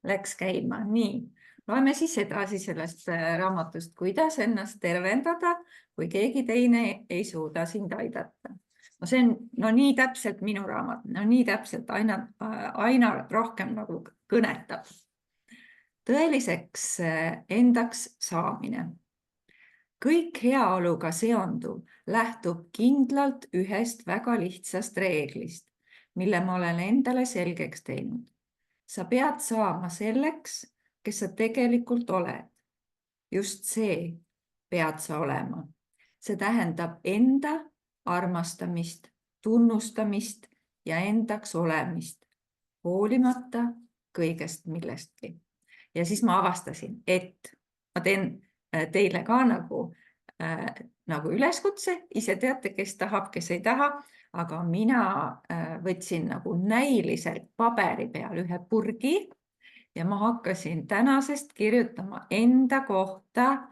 läks käima. Nii, loeme siis edasi sellest raamatust, kuidas ennast tervendada, kui keegi teine ei suuda sind aidata. No see on nii täpselt minu raamat, nii täpselt aina rohkem nagu kõnetab. Tõeliseks endaks saamine. Kõik heaoluga seonduv lähtub kindlalt ühest väga lihtsast reeglist, mille ma olen endale selgeks teinud. Sa pead saama selleks, kes sa tegelikult oled. Just see pead sa olema. See tähendab enda armastamist, tunnustamist ja endaks olemist, hoolimata kõigest millestki. Ja siis ma avastasin, et ma teen teile ka nagu üleskutse, ise teate, kes tahab, kes ei taha, aga mina võtsin nagu näiliselt paberi peal ühe purgi ja ma hakkasin tänasest kirjutama enda kohta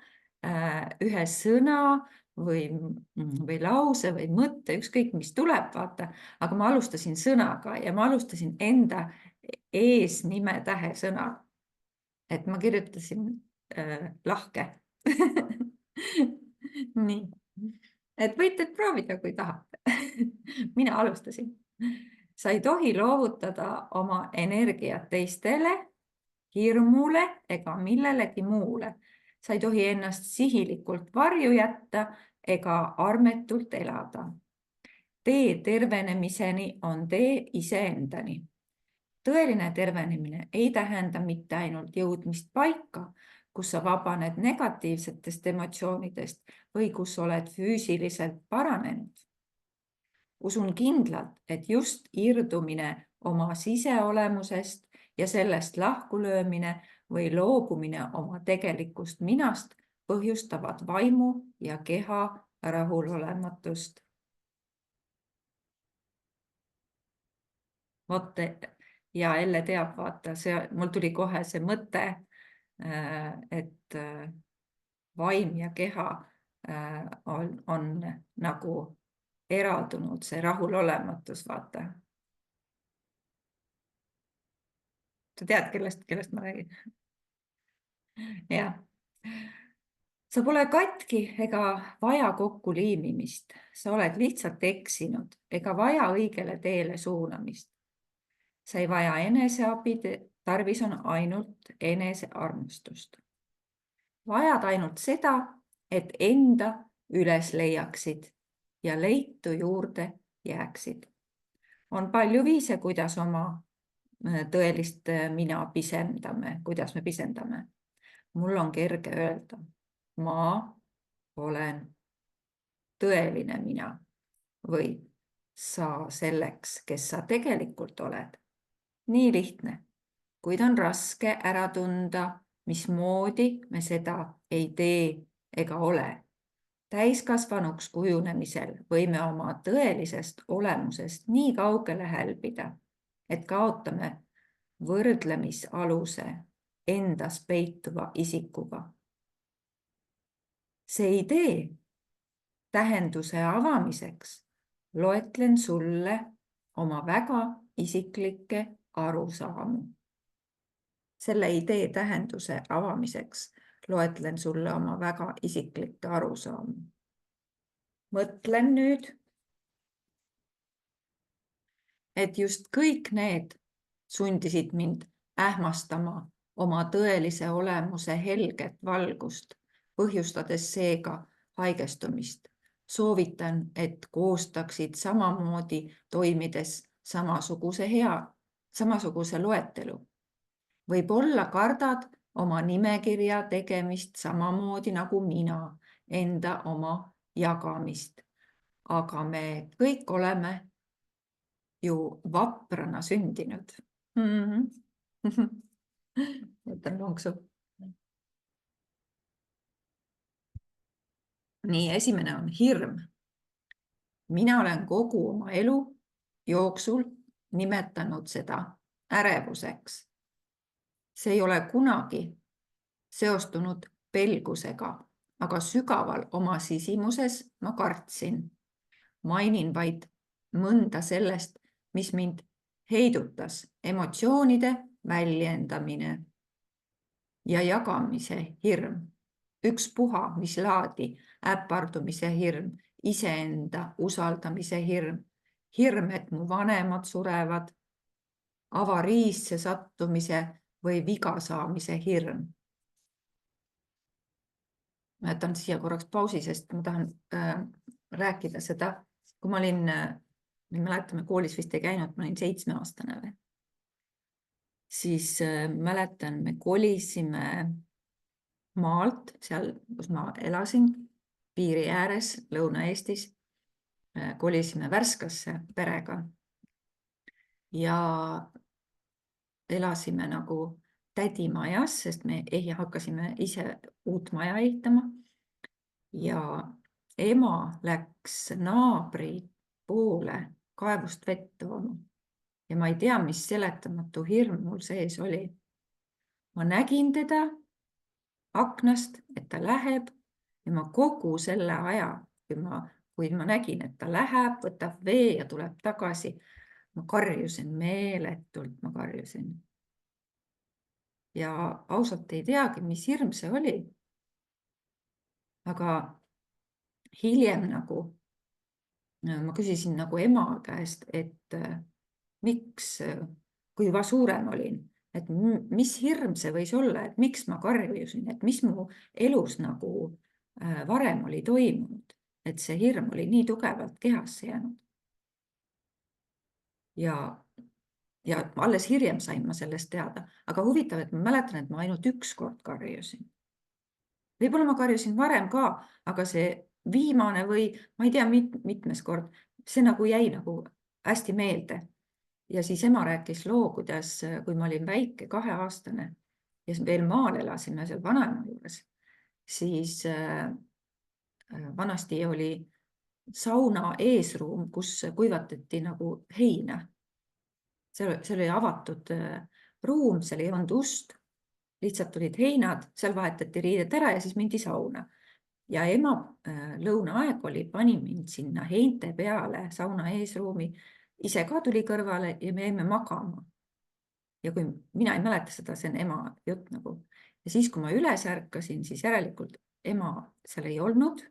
ühe sõna või lause või mõtte, ükskõik mis tuleb, vaata, aga ma alustasin sõnaga ja ma alustasin enda eesnimetähe sõna. Et ma kirjutasin lahke. Nii, et võite proovida, kui tahate. Mina alustasin. Sa ei tohi loovutada oma energiat teistele, hirmule ega millelegi muule. Sa ei tohi ennast sihilikult varju jätta ega armetult elada. Tee tervenemiseni on tee iseendani. Tõeline tervenemine ei tähenda mitte ainult jõudmist paika, kus sa vabaned negatiivsetest emotsioonidest või kus oled füüsiliselt paranenud. Usun kindlalt, et just irdumine oma siseolemusest ja sellest lahkulöömine või loobumine oma tegelikust minast põhjustavad vaimu ja keha rahulolematust. Ja Elle teab, vaata, mul tuli kohe see mõte, et vaim ja keha on nagu eradunud, see rahulolematus, vaata. Sa tead, kellest ma räägin? Jah. Sa pole katki ega vaja kokku liimimist. Sa oled lihtsalt eksinud ega vaja õigele teele suunamist. Sa ei vaja eneseabi, tarvis on ainult enesearmustust. Vajad ainult seda, et enda üles leiaksid ja leitu juurde jääksid. On palju viise, kuidas oma tõelist mina pisendame, kuidas me pisendame. Mul on kerge öelda, ma olen tõeline mina või sa selleks, kes sa tegelikult oled. Nii lihtne, kuid on raske ära tunda, mismoodi me seda ei tee ega ole. Täiskasvanuks kujunemisel võime oma tõelisest olemusest nii kaugele hälbida, et kaotame võrdlemisaluse endas peituva isikuga. See idee tähenduse avamiseks loetlen sulle oma väga isiklikke arusaamu. Selle idee tähenduse avamiseks loetlen sulle oma väga isiklikke arusaamu. Mõtlen nüüd, et just kõik need sundisid mind ähmastama oma tõelise olemuse helget valgust, põhjustades seega haigestumist. Soovitan, et koostaksid samamoodi toimides samasuguse loetelu. Võib-olla kardad oma nimekirja tegemist samamoodi nagu mina, enda oma jagamist. Aga me kõik oleme ju vaprana sündinud. Võtan lonksu. Nii, esimene on hirm. Mina olen kogu oma elu jooksul nimetanud seda ärevuseks. See ei ole kunagi seostunud pelgusega, aga sügaval oma sisimuses ma kartsin. Mainin vaid mõnda sellest, mis mind heidutas emotsioonide väljendamine ja jagamise hirm. Ükspuha, mis laadi, äpardumise hirm, iseenda usaldamise hirm, hirm, et mu vanemad surevad, avariisse sattumise või viga saamise hirm. Ma jätan siia korraks pausi, sest ma tahan rääkida seda, kui ma olin, me mäletame, koolis vist ei käinud, ma olin 7-aastane või. Siis mäletan, me kolisime maalt, seal, kus ma elasin, piiri ääres Lõuna-Eestis, kolisime Värskasse perega ja elasime nagu tädimajas, sest me hakkasime ise uut maja ehitama ja ema läks naabri poole kaevust vett tooma ja ma ei tea, mis seletamatu hirm mul sees oli. Ma nägin teda aknast, et ta läheb ja ma kogu selle aja, kui ma nägin, et ta läheb, võtab vee ja tuleb tagasi, ma karjusin meeletult, ma karjusin. Ja ausalt ei teagi, mis hirm see oli. Aga hiljem nagu ma küsisin nagu ema käest, et miks, kui ma suurem olin, et mis hirm see võis olla, et miks ma karjusin, et mis mu elus nagu varem oli toimunud, et see hirm oli nii tugevalt kehasse jäänud. Ja alles hiljem sain ma sellest teada, aga huvitav, et ma mäletan, et ma ainult üks kord karjusin. Võib-olla ma karjusin varem ka, aga see viimane või ma ei tea, mitmes kord, see nagu jäi nagu hästi meelde. Ja siis ema rääkis loo, kuidas, kui ma olin väike, 2-aastane ja veel maal elasime seal vanaema juures, siis vanasti oli sauna eesruum, kus kuivatati nagu heina. See oli avatud ruum, seal ei olnud ust, lihtsalt tulid heinad, seal vahetati riided ära ja siis mindi sauna. Ja ema lõunaaeg pani mind sinna heinte peale sauna eesruumi, ise ka tuli kõrvale ja me jäime magama. Ja kui mina ei mäleta seda, see on ema jutt nagu. Ja siis, kui ma üles ärkasin, siis järelikult ema seal ei olnud.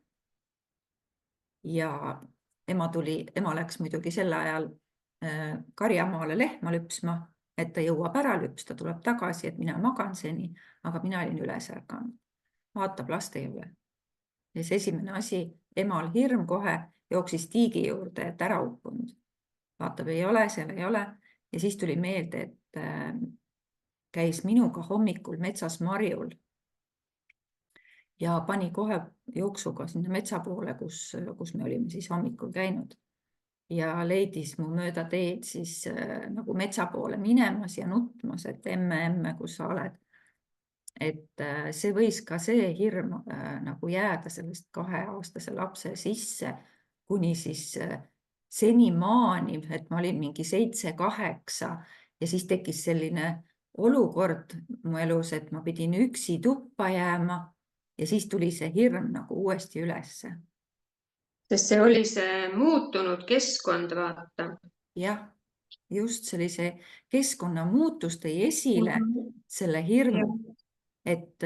Ja ema läks muidugi sel ajal karjamaale lehma lüpsma, et ta jõuab ära lüpsta, tuleb tagasi, et mina magan seni, aga mina olin üles ärkanud. Vaatab, last ei ole. Ja see esimene asi, emal hirm kohe jooksis tiigi juurde, et ära uppunud. Vaatab, ei ole, seal ei ole. Ja siis tuli meelde, et käis minuga hommikul metsas marjul ja pani kohe jooksuga sinna metsa poole, kus me olime siis hommikul käinud. Ja leidis mu mööda teed siis nagu metsa poole minemas ja nutmas, et emme, kus sa oled. Et see võis ka see hirm nagu jääda sellest 2-aastase lapse sisse, kuni siis senimaani, et ma olin mingi 7-8 ja siis tekkis selline olukord mu elus, et ma pidin üksi tuppa jääma ja siis tuli see hirm nagu uuesti ülesse. Sest see oli see muutunud keskkond, vaata. Jah, just sellise keskkonna muutus tõi esile selle hirmu, et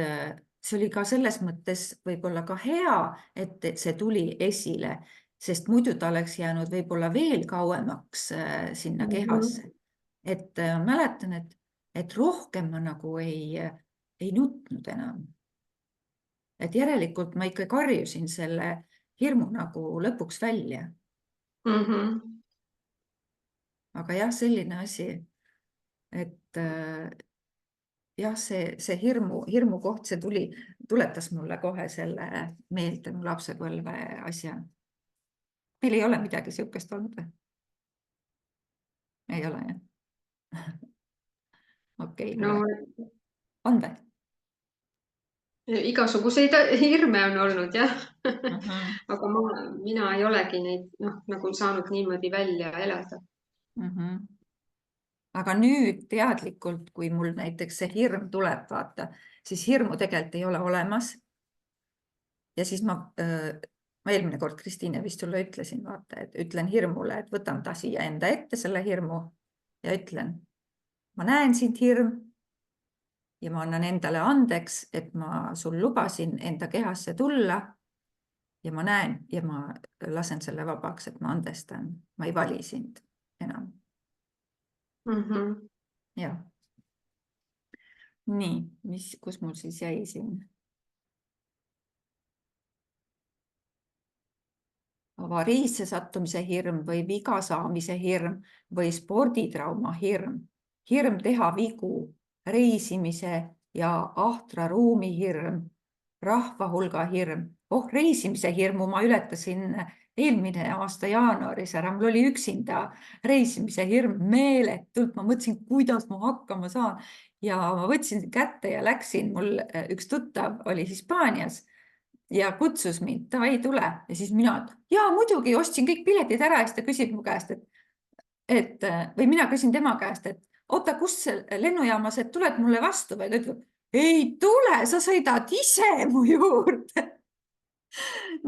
see oli ka selles mõttes võib-olla ka hea, et see tuli esile, sest muidu ta oleks jäänud võib-olla veel kauemaks sinna kehasse. Et mäletan, et rohkem ma nagu ei nutnud enam. Et järelikult ma ikka karjusin selle hirmu nagu lõpuks välja. Aga jah, selline asi, et jah, see hirmu koht, see tuletas mulle kohe selle meelde mu lapsepõlve asja. Meil ei ole midagi sihukest olnud või? Ei ole, jah? Okei, on või? Igasuguseid hirme on olnud, jah. Aga mina ei olegi neid nagu saanud niimoodi välja elada. Aga nüüd teadlikult, kui mul näiteks see hirm tuleb, vaata, siis hirmu tegelikult ei ole olemas. Ja siis ma eelmine kord Kristiine vist sulle ütlesin, vaata, et ütlen hirmule, et võtan ta siia enda ette selle hirmu ja ütlen, ma näen sind, hirm, ja ma annan endale andeks, et ma sul lubasin enda kehasse tulla ja ma näen ja ma lasen selle vabaks, et ma andestan, ma ei vali sind enam. Jah. Nii, kus mul siis jäi siin? Avariisse sattumise hirm või viga saamise hirm või sporditrauma hirm, hirm teha vigu, reisimise ja ahtra ruumi hirm, rahva hulga hirm. Reisimise hirmu ma ületasin eelmine aasta jaanuaris ära, mul oli üksinda reisimise hirm meeletult, ma mõtlesin, kuidas ma hakkama saan ja ma võtsin kätte ja läksin, mul üks tuttav oli Hispaanias ja kutsus mind, davai, tule. Ja siis mina, ja muidugi ostsin kõik piletid ära ja siis ta küsib mu käest, või mina küsin tema käest, et oota, kus lennujaamas, et tuled mulle vastu või ta ütleb, ei tule, sa sõidad ise mu juurde.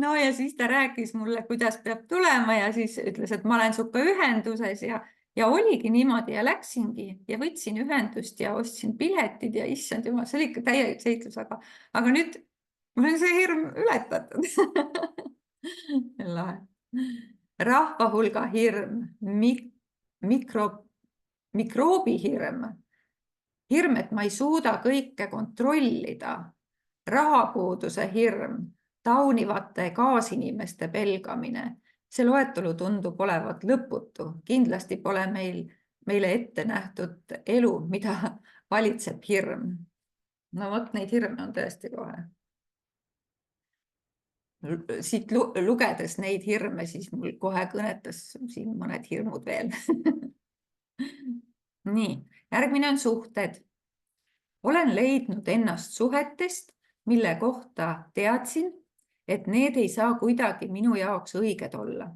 No ja siis ta rääkis mulle, kuidas peab tulema ja siis ütles, et ma olen sinuga ühenduses ja oligi niimoodi ja läksingi ja võtsin ühendust ja ostsin piletid ja issand jumal, see oli ikka täielik seiklus, aga nüüd mul on see hirm ületatud. Lahe. Rahva hulga hirm, mikroobihirm, hirm, et ma ei suuda kõike kontrollida, rahapuuduse hirm, taunivate kaasinimeste pelgamine. See loetelu tundub olevat lõputu. Kindlasti pole meile ette nähtud elu, mida valitseb hirm. No vot, neid hirme on tõesti kohe. Siit lugedes neid hirme, siis mul kohe kõnetas siin mõned hirmud veel. Nii, järgmine on suhted. Olen leidnud ennast suhetest, mille kohta teadsin, et need ei saa kuidagi minu jaoks õiged olla.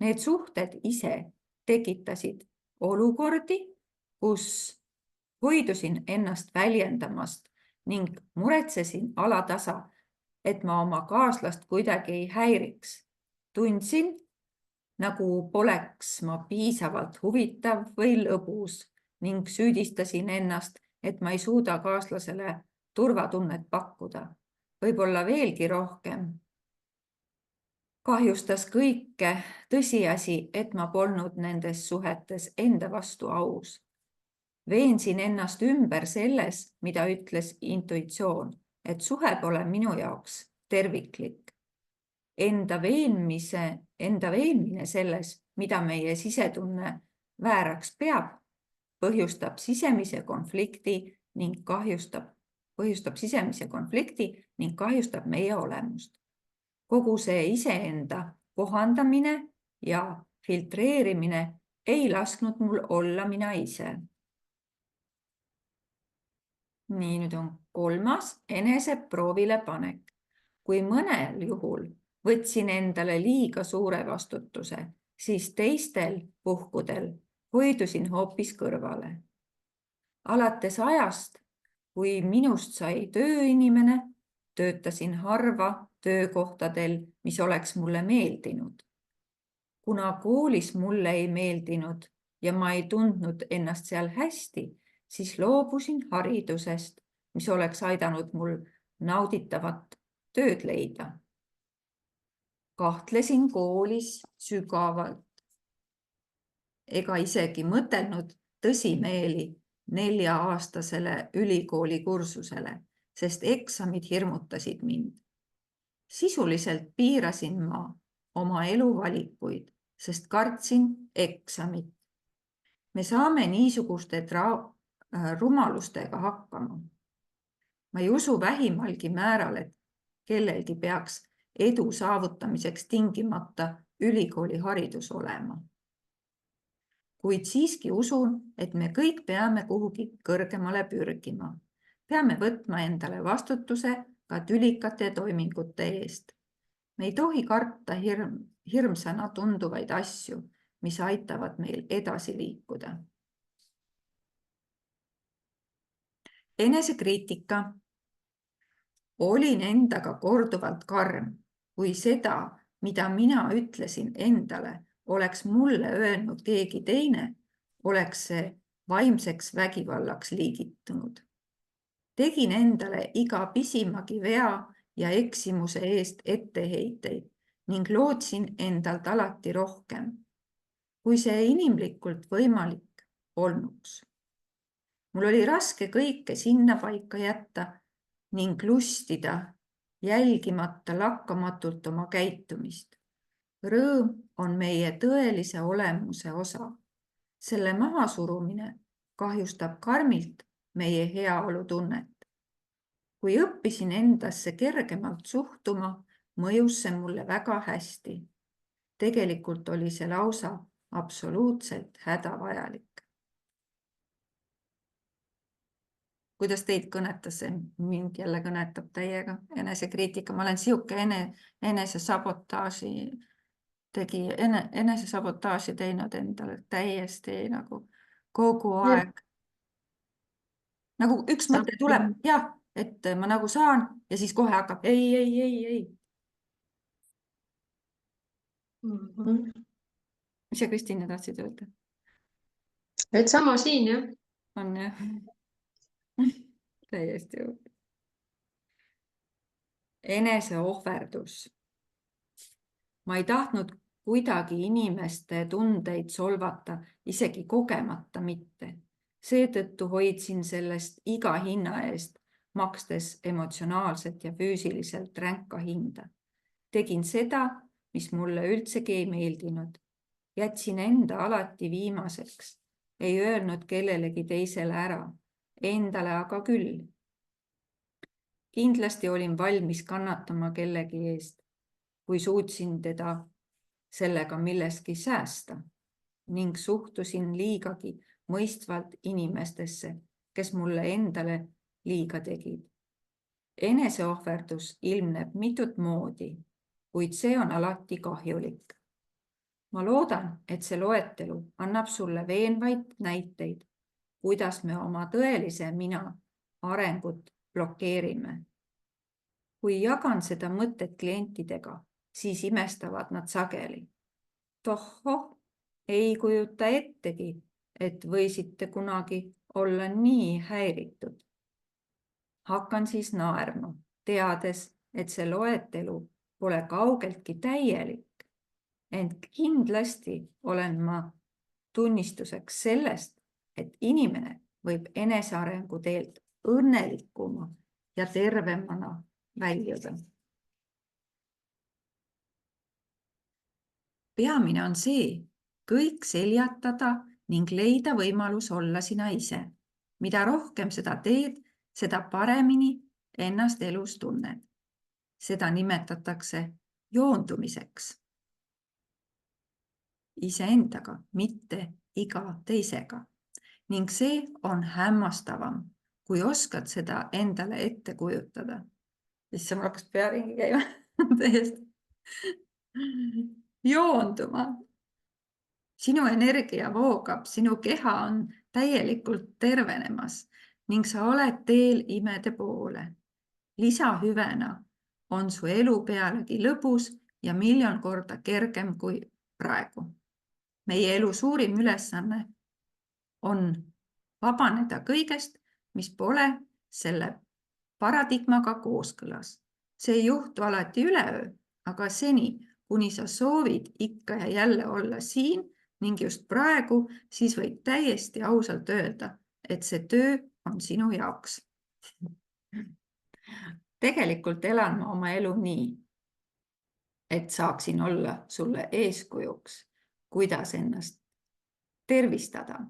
Need suhted ise tekitasid olukordi, kus hoidusin ennast väljendamast ning muretsesin alatasa, et ma oma kaaslast kuidagi ei häiriks. Tundsin, nagu poleks ma piisavalt huvitav või lõbus ning süüdistasin ennast, et ma ei suuda kaaslasele turvatunnet pakkuda. Võib-olla veelgi rohkem. Kahjustas kõike tõsiasi, et ma polnud nendes suhetes enda vastu aus. Veensin ennast ümber selles, mida ütles intuitsioon, et suhe pole minu jaoks terviklik. Enda veenmine selles, mida meie sisetunne vääraks peab, põhjustab sisemise konflikti ning kahjustab meie olemust. Kogu see iseenda kohandamine ja filtreerimine ei lasknud mul olla mina ise. Nii, nüüd on 3. eneseproovile panek. Kui mõnel juhul võtsin endale liiga suure vastutuse, siis teistel puhkudel hoidusin hoopis kõrvale. Alates ajast, kui minust sai tööinimene, töötasin harva töökohtadel, mis oleks mulle meeldinud. Kuna koolis mulle ei meeldinud ja ma ei tundnud ennast seal hästi, siis loobusin haridusest, mis oleks aidanud mul nauditavat tööd leida. Kahtlesin koolis sügavalt ega isegi mõtelnud tõsimeeli 4-aastasele ülikooli kursusele, sest eksamid hirmutasid mind. Sisuliselt piirasin ma oma elu valikuid, sest kartsin eksamit. Me saame niisuguste rumalustega hakkama. Ma ei usu vähimalgi määral, et kellelgi peaks edu saavutamiseks tingimata ülikooli haridus olema. Kuid siiski usun, et me kõik peame kuhugi kõrgemale pürgima. Peame võtma endale vastutuse ka tülikate toimingute eest. Me ei tohi karta hirmsana tunduvaid asju, mis aitavad meil edasi liikuda. Enesekriitika. Olin endaga korduvalt karm, kui seda, mida mina ütlesin endale, oleks mulle öelnud keegi teine, oleks see vaimseks vägivallaks liigitunud. Tegin endale iga pisimagi vea ja eksimuse eest etteheiteid ning lootsin endalt alati rohkem, kui see inimlikult võimalik olnuks. Mul oli raske kõike sinna paika jätta ning lustida, jälgimata lakkamatult oma käitumist. Rõõm on meie tõelise olemuse osa. Selle mahasurumine kahjustab karmilt meie heaolutunnet. Kui õppisin endasse kergemalt suhtuma, mõjus see mulle väga hästi. Tegelikult oli see lausa absoluutselt hädavajalik. Kuidas teid kõnetas see? Mind jälle kõnetab täiega enesekriitika. Ma olen siuke enesesabotaaži teinud endale täiesti nagu kogu aeg. Nagu üks mõte tuleb, jah, et ma nagu saan ja siis kohe hakkab ei. Mis sa, Kristina, tahtsid öelda? Et sama siin, jah. On jah. Täiesti ju. Eneseohverdus. Ma ei tahtnud kuidagi inimeste tundeid solvata, isegi kogemata mitte. Seetõttu hoidsin sellest iga hinna eest, makstes emotsionaalselt ja füüsiliselt ränka hinda. Tegin seda, mis mulle üldsegi ei meeldinud. Jätsin enda alati viimaseks. Ei öelnud kellelegi teisele ära. Endale aga küll. Kindlasti olin valmis kannatama kellegi eest, kui suutsin teda sellega milleski säästa ning suhtusin liigagi mõistvalt inimestesse, kes mulle endale liiga tegid. Eneseohverdus ilmneb mitut moodi, kuid see on alati kahjulik. Ma loodan, et see loetelu annab sulle veenvaid näiteid, kuidas me oma tõelise mina arengut blokeerime. Kui jagan seda mõtet klientidega, siis imestavad nad sageli. Tohhoh, ei kujuta ettegi, et võisite kunagi olla nii häiritud. Hakkan siis naerma, teades, et see loetelu pole kaugeltki täielik. Ent kindlasti olen ma tunnistuseks sellest, et inimene võib enesearengu teelt õnnelikuma ja tervemana väljuda. Peamine on see, kõik seljatada ning leida võimalus olla sina ise. Mida rohkem seda teed, seda paremini ennast elus tunned. Seda nimetatakse joondumiseks. Iseendaga, mitte iga teisega. Ning see on hämmastavam, kui oskad seda endale ette kujutada. Issa mul hakkas pea ringi käima. Täiesti. Joonduma. Sinu energia voogab, sinu keha on täielikult tervenemas ning sa oled teel imede poole. Lisahüvena on su elu pealegi lõbus ja miljon korda kergem kui praegu. Meie elu suurim ülesanne on vabaneda kõigest, mis pole selle paradigmaga kooskõlas. See ei juhtu alati üleöö, aga seni, kuni sa soovid ikka ja jälle olla siin ning just praegu, siis võid täiesti ausalt öelda, et see töö on sinu jaoks. Tegelikult elan ma oma elu nii, et saaksin olla sulle eeskujuks, kuidas ennast tervistada.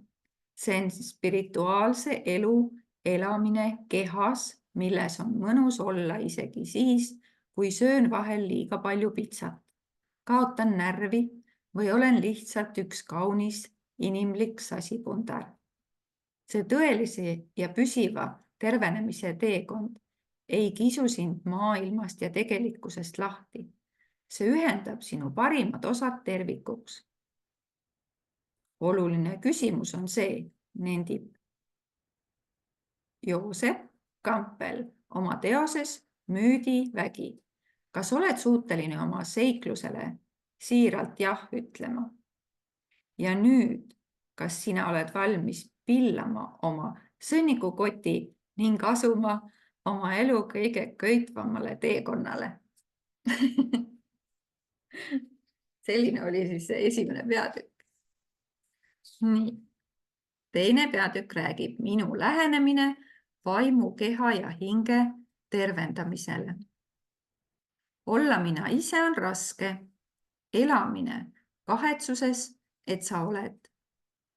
See on spirituaalse elu elamine kehas, milles on mõnus olla isegi siis, kui söön vahel liiga palju pitsat. Kaotan närvi või olen lihtsalt üks kaunis inimlik sasipundar. See tõelise ja püsiva tervenemise teekond ei kisu sind maailmast ja tegelikkusest lahti. See ühendab sinu parimad osad tervikuks. Oluline küsimus on see, nendib Joosep Campbell oma teoses Müüdivägi. Kas oled suuteline oma seiklusele siiralt jah ütlema? Ja nüüd, kas sina oled valmis pillama oma sõnnikukoti ning asuma oma elu kõige köitvamale teekonnale. Selline oli siis see esimene peatükk. Nii. Teine peatükk räägib minu lähenemine vaimu, keha ja hinge tervendamisele. Olla mina ise on raske. Elamine kahetsuses, et sa oled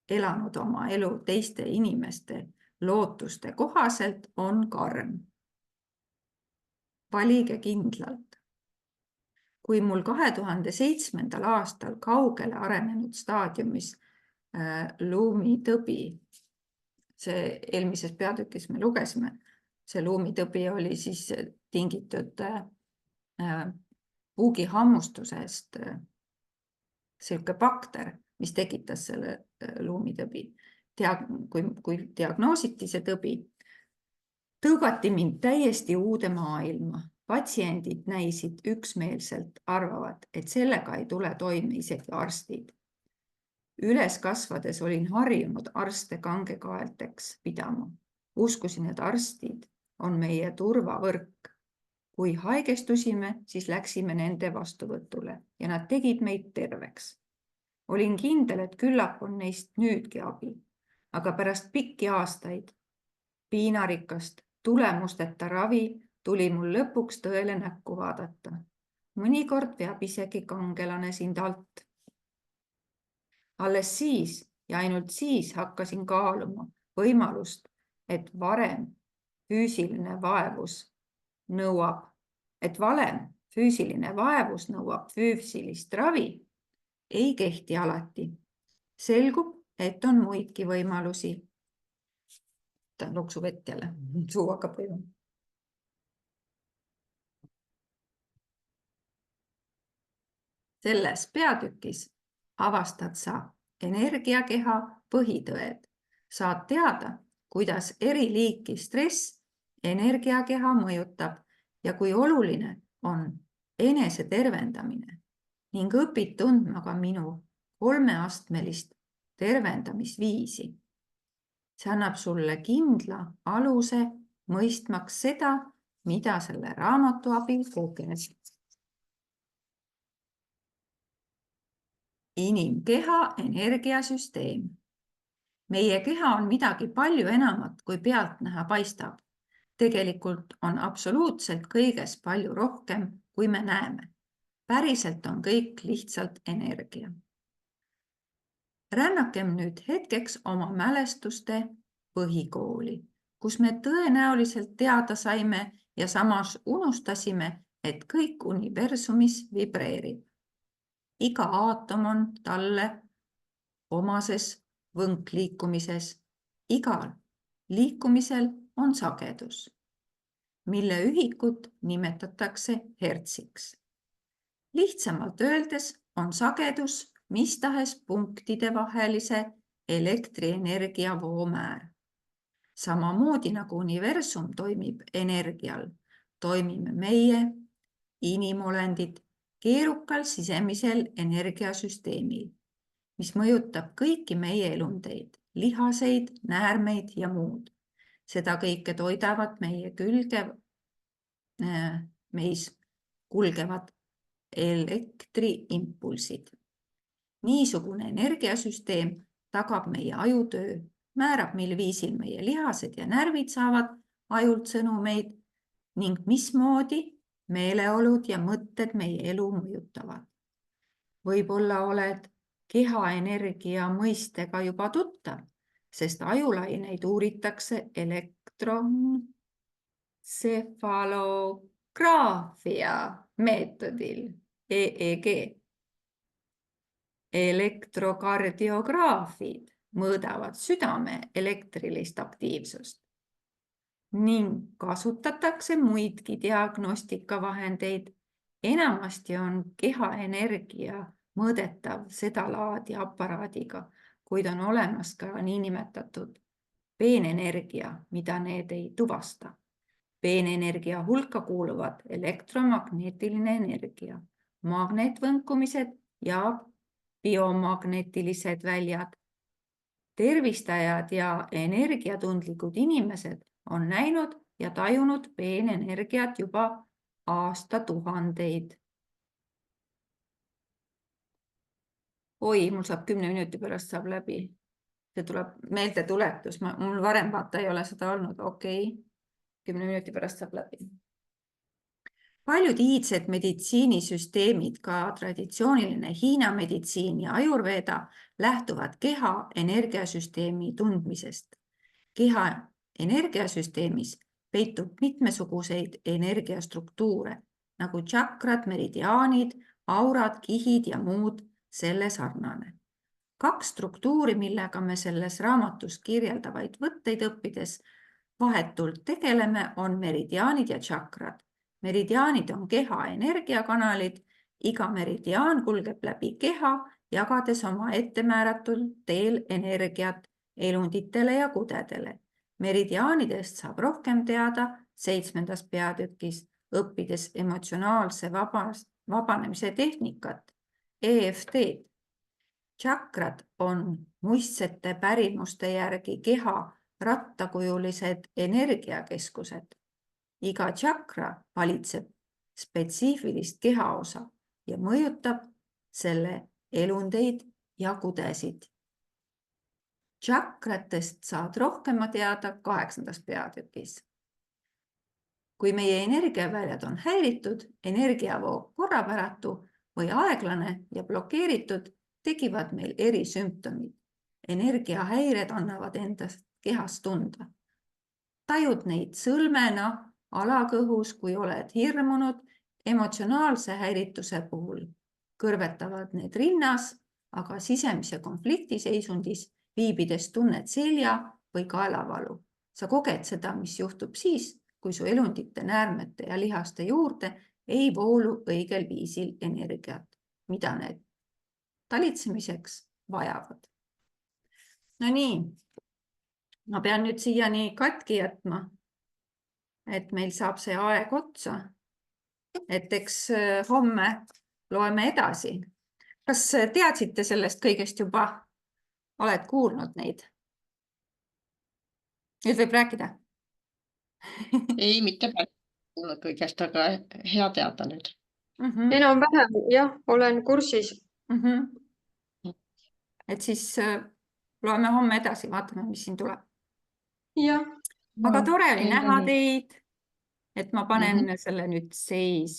elanud oma elu teiste inimeste lootuste kohaselt, on karm. Valige kindlalt. Kui mul 2007. aastal kaugele arenenud staadiumis luumitõbi, see eelmises peatükis me lugesime, see luumitõbi oli siis tingitud puugihammustusest, selline bakter, mis tekitas selle luumitõbi. Kui diagnoositi see tõbi, tõugati mind täiesti uude maailma. Patsiendid näisid üksmeelselt, arvavad, et sellega ei tule toime isegi arstid. Üles kasvades olin harjunud arste kangekaelteks pidama. Uskusin, et arstid on meie turvavõrk. Kui haigestusime, siis läksime nende vastuvõtule ja nad tegid meid terveks. Olin kindel, et küllap on neist nüüdki abi, aga pärast pikki aastaid piinarikast tulemusteta ravi tuli mul lõpuks tõele näkku vaadata. Mõnikord veab isegi kangelane sind alt. Alles siis ja ainult siis hakkasin kaaluma võimalust, et valem füüsiline vaevus nõuab füüsilist ravi, ei kehti alati. Selgub, et on muidki võimalusi. Ta loksub vett jälle, suu hakkab võima. Selles peatükis avastad sa energiakeha põhitõed. Saad teada, kuidas eri liiki stress energiakeha mõjutab ja kui oluline on enese tervendamine ning õpid tundma ka minu 3-astmelist tervendamisviisi. See annab sulle kindla aluse mõistmaks seda, mida selle raamatu abil koged. Inimkeha energiasüsteem. Meie keha on midagi palju enamat, kui pealtnäha paistab. Tegelikult on absoluutselt kõiges palju rohkem, kui me näeme. Päriselt on kõik lihtsalt energia. Rännakem nüüd hetkeks oma mälestuste põhikooli, kus me tõenäoliselt teada saime ja samas unustasime, et kõik universumis vibreerib. Iga aatom on talle omases võnkliikumises. Igal liikumisel on sagedus, mille ühikut nimetatakse hertsiks. Lihtsamalt öeldes on sagedus mis tahes punktide vahelise elektrienergia voomäär. Samamoodi nagu universum toimib energial, toimime meie, inimolendid, keerukal sisemisel energiasüsteemil, mis mõjutab kõiki meie elundeid, lihaseid, näärmeid ja muud. Seda kõike toidavad meis kulgevad elektriimpulsid. Niisugune energiasüsteem tagab meie ajutöö, määrab, mil viisil meie lihased ja närvid saavad ajult sõnumeid ning mismoodi meeleolud ja mõtted meie elu mõjutavad. Võib-olla oled kehaenergia mõistega juba tuttav, sest ajulaineid uuritakse elektroensefalograafia meetodil EEG. Elektrokardiograafid mõõdavad südame elektrilist aktiivsust ning kasutatakse muidki diagnostikavahendeid. Enamasti on kehaenergia mõõdetav seda laadi aparaadiga, kuid on olemas ka niinimetatud peenenergia, mida need ei tuvasta. Peenenergia hulka kuuluvad elektromagneetiline energia, magneetvõnkumised ja biomagnetilised väljad. tervistajad ja energiatundlikud inimesed on näinud ja tajunud peenenergiat juba aastatuhandeid. Oi, mul saab 10 minuti pärast saab läbi. See tuleb meeldetuletus. Mul varem vaata ei ole seda olnud. Okei. 10 minuti pärast saab läbi. Paljud iidsed meditsiinisüsteemid, ka traditsiooniline Hiina meditsiin ja Ayurveda lähtuvad keha energiasüsteemi tundmisest. Keha energiasüsteemis peitub mitmesuguseid energiastruktuure, nagu tšakrad, meridiaanid, aurad, kihid ja muud selle sarnane. 2 struktuuri, millega me selles raamatus kirjeldavaid võtteid õppides vahetult tegeleme, on meridiaanid ja tšakrad. Meridiaanid on keha energiakanalid, iga meridiaan kulgeb läbi keha, jagades oma ettemääratud teel energiat elunditele ja kudedele. Meridiaanidest saab rohkem teada 7. peatükis, õppides emotsionaalse vabanemise tehnikat, EFT-d. Tšakrad on muistsete pärimuste järgi keha rattakujulised energiakeskused. Iga tšakra valitseb spetsiifilist kehaosa ja mõjutab selle elundeid ja kudesid. Tšakratest saad rohkem teada 8. peatükis. Kui meie energiaväljad on häiritud, energiavoog korrapäratu või aeglane ja blokeeritud, tekivad meil eri sümptomid. Energiahäired annavad endast kehas tunda. Tajud neid sõlmena, alakõhus, kui oled hirmunud, emotsionaalse häirituse puhul kõrvetavad need rinnas, aga sisemise konflikti seisundis viibides tunned selja või kaelavalu. Sa koged seda, mis juhtub siis, kui su elundite, näärmete ja lihaste juurde ei voolu õigel viisil energiat, mida need talitsemiseks vajavad. No nii, ma pean nüüd siiani katki jätma, et meil saab see aeg otsa, et eks homme loeme edasi. Kas teadsite sellest kõigest juba? Oled kuulnud neid? Nüüd võib rääkida. Ei, mitte kuulnud kõigest, aga hea teada nüüd. Enam-vähem, jah, olen kursis. Et siis loeme homme edasi, vaatame, mis siin tuleb. Jah. Aga tore oli näha teid, et ma panen selle nüüd seisma.